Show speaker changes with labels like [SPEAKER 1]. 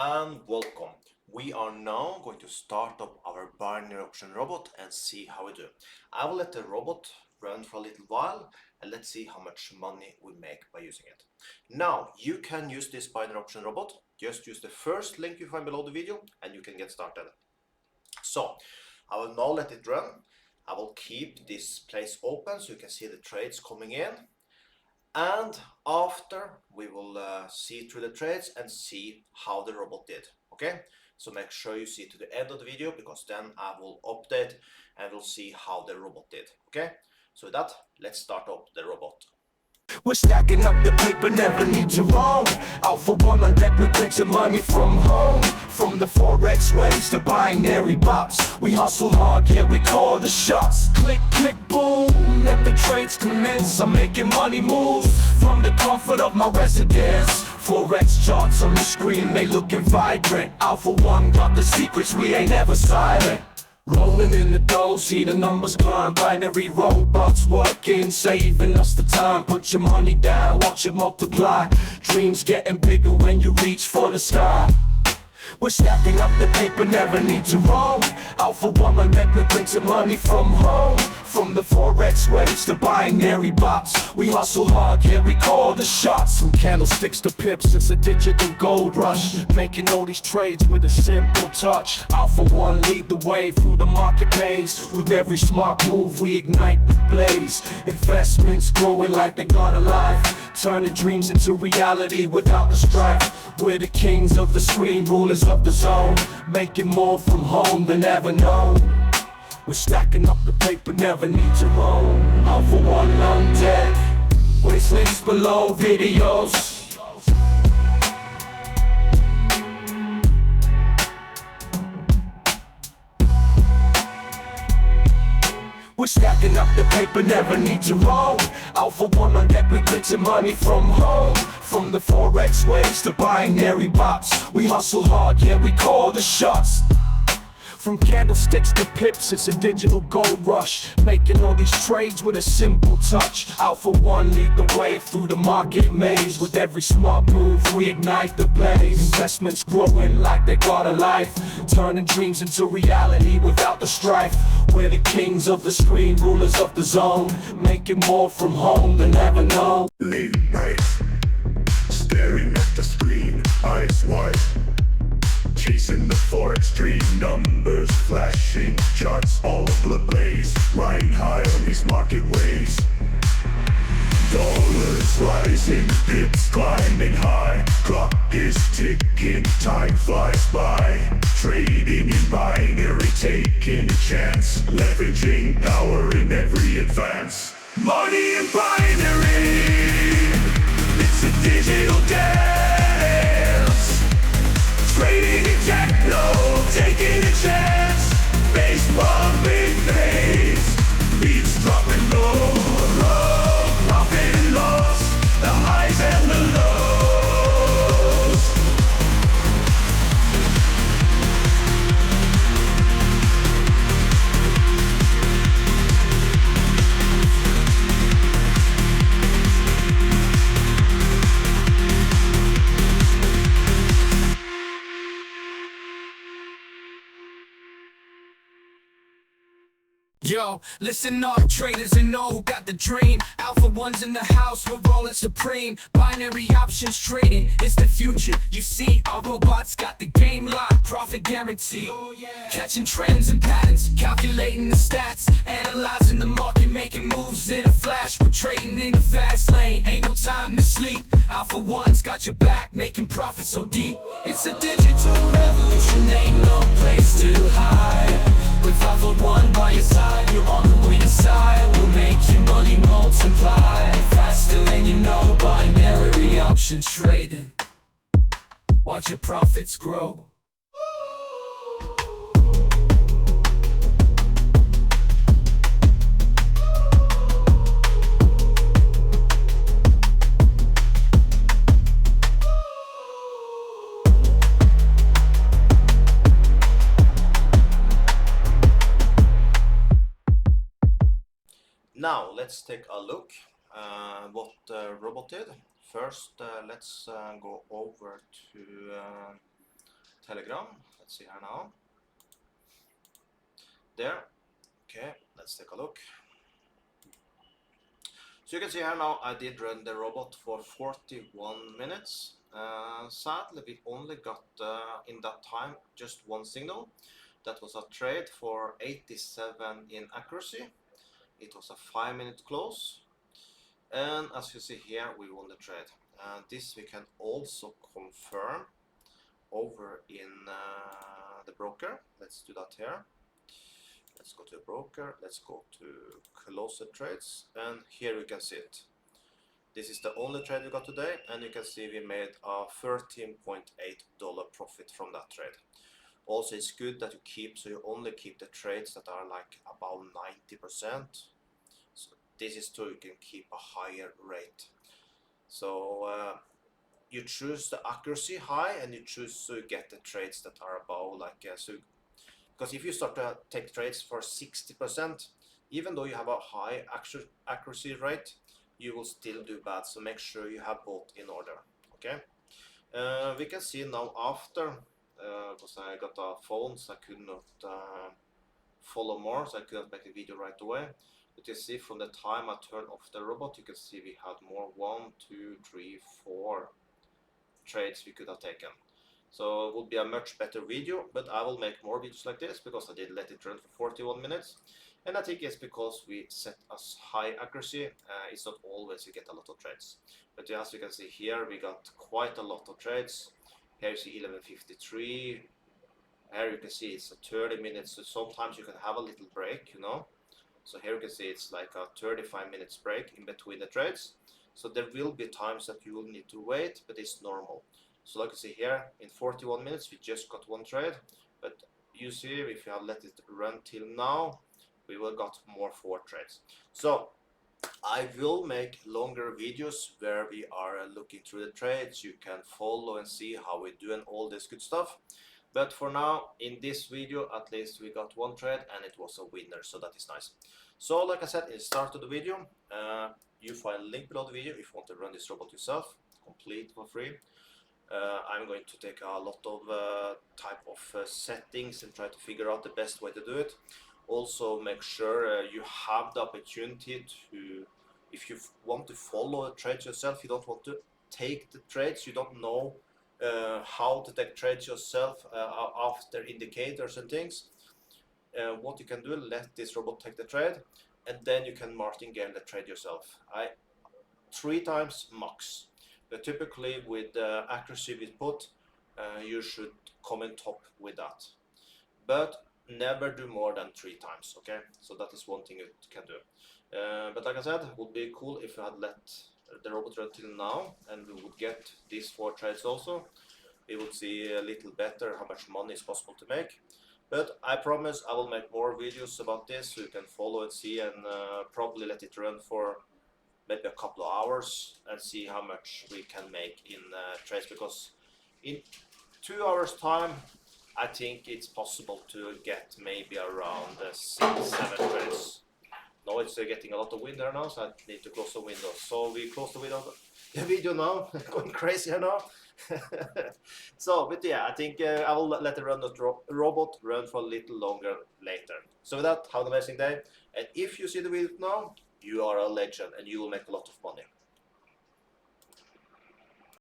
[SPEAKER 1] and welcome. We are now going to start up our binary option robot and see how we do. I will let the robot run for a little while and let's see how much money we make by using it. Now, you can use this binary option robot. Just use the first link you find below the video and you can get started. So, I will now let it run. I will keep this place open so you can see the trades coming in. And after we will see through the trades and see how the robot did. Okay, so make sure you see to the end of the video because then I will update and we'll see how the robot did. Okay, so with that, let's start up the robot.
[SPEAKER 2] We're stacking up the paper, never need to roam. Out for one on deck, we print some money from home. From the forex waves to binary bops, we hustle hard, yeah, we call the shots. Click, click, boom, let the trades commence. I'm making money move from the comfort of my residence. Forex charts on the screen, they looking vibrant. Alpha One got the secrets, we ain't ever silent. Rolling in the dough, see the numbers climb. Binary robots working, saving us the time. Put your money down, watch it multiply. Dreams getting bigger when you reach for the sky. We're stacking up the paper, never need to roam. Alpha One, my method brings some money from home. From the forex waves to binary bots, we hustle hard, yeah, we call the shots. From candlesticks to pips, it's a digital gold rush. Making all these trades with a simple touch. Alpha One lead the way through the market maze. With every smart move, we ignite the blaze. Investments growing like they got a life, turning dreams into reality without the strife. We're the kings of the screen, rulers of the zone, making more from home than ever known. We're stacking up the paper, never need to roam. Alpha One on deck, with links below videos. We're stacking up the paper, never need to roam. Alpha One on deck, we get some money from home. From the forex waves to binary bots, we hustle hard, yeah, we call the shots. From candlesticks to pips, it's a digital gold rush. Making all these trades with a simple touch. Alpha One lead the way through the market maze. With every smart move, we ignite the blaze. Investments growing like they got a life, turning dreams into reality without the strife. We're the kings of the screen, rulers of the zone, making more from home than ever known.
[SPEAKER 3] Late nights, staring at the screen, eyes wide, chasing the forex dream, numbers flashing, charts all ablaze, riding high on these market waves. Dollars rising, pips climbing high, clock is ticking, time flies by. Trading in binary, taking a chance, leveraging power in every advance. Money in binary, it's a digital dance. Trading in techno, taking a chance. Base pumping phase, beats dropping low. Profit and loss, the highs and the lows.
[SPEAKER 2] Yo, listen up, traders and know who got the dream. Alpha One's in the house, we're rolling supreme. Binary options trading, it's the future. You see, our robots got the game locked, profit guarantee. Catching trends and patterns, calculating the stats, analyzing the market, making moves in a flash. We're trading in the fast lane, ain't no time to sleep. Alpha One's got your back, making profits so deep. It's a digital revolution, ain't no place to hide. With Alpha One by your side, you're on the winning side. We'll make your money multiply faster than you know. Binary option trading, watch your profits grow.
[SPEAKER 1] Now let's take a look what the robot did. First, let's go over to Telegram. Let's see here now. There. Okay, let's take a look. So you can see here now I did run the robot for 41 minutes. Sadly, we only got in that time just one signal. That was a trade for 87 in accuracy. It was a 5-minute close. And as you see here, we won the trade. This we can also confirm over in the broker. Let's do that here. Let's go to the broker, let's go to closer trades, and here we can see it. This is the only trade we got today, and you can see we made a $13.8 profit from that trade. Also, it's good that you keep, so you only keep the trades that are like about 90%. So this is so you can keep a higher rate. So you choose the accuracy high, and you choose to get the trades that are above like so. Because if you start to take trades for 60%, even though you have a high accuracy rate, you will still do bad. So make sure you have both in order. Okay. We can see now after, because I got a phone, so I could not follow more, so I couldn't make a video right away. But you see from the time I turned off the robot, you can see we had more 1, 2, 3, 4 trades we could have taken. So it will be a much better video, but I will make more videos like this because I did let it run for 41 minutes. And I think it's because we set as high accuracy, it's not always you get a lot of trades. But as you can see here, we got quite a lot of trades. Here you see 11:53. Here you can see it's a 30 minutes, so sometimes you can have a little break, you know. So here you can see it's like a 35 minutes break in between the trades. So there will be times that you will need to wait, but it's normal. So like you see here, in 41 minutes we just got one trade, but you see if you have let it run till now, we will got more 4 trades. So I will make longer videos where we are looking through the trades. You can follow and see how we do and all this good stuff. But for now, in this video, at least we got one trade and it was a winner, so that is nice. So like I said in the start of the video, you find a link below the video if you want to run this robot yourself, complete for free. I'm going to take a lot of type of settings and try to figure out the best way to do it. Also make sure you have the opportunity to, if you want to follow a trade yourself, you don't want to take the trades, you don't know how to take trades yourself after indicators and things. What you can do, let this robot take the trade, and then you can martingale the trade yourself. 3 times max. But typically with the accuracy we put, you should come in top with that. But never do more than 3 times, okay? So that is one thing you can do. But like I said, it would be cool if you had let the robot run till now, and we would get these 4 trades also. We would see a little better how much money is possible to make. But I promise I will make more videos about this, so you can follow and see, and probably let it run for maybe a couple of hours and see how much we can make in trades, because in 2 hours time I think it's possible to get maybe around 6-7 trades. Now it's getting a lot of wind there now, so I need to close the window. So we close the window, the video now, going crazy here now. So, but yeah, I think I will let the robot run for a little longer later. So with that, have an amazing day, and if you see the video now, you are a legend and you will make a lot of money.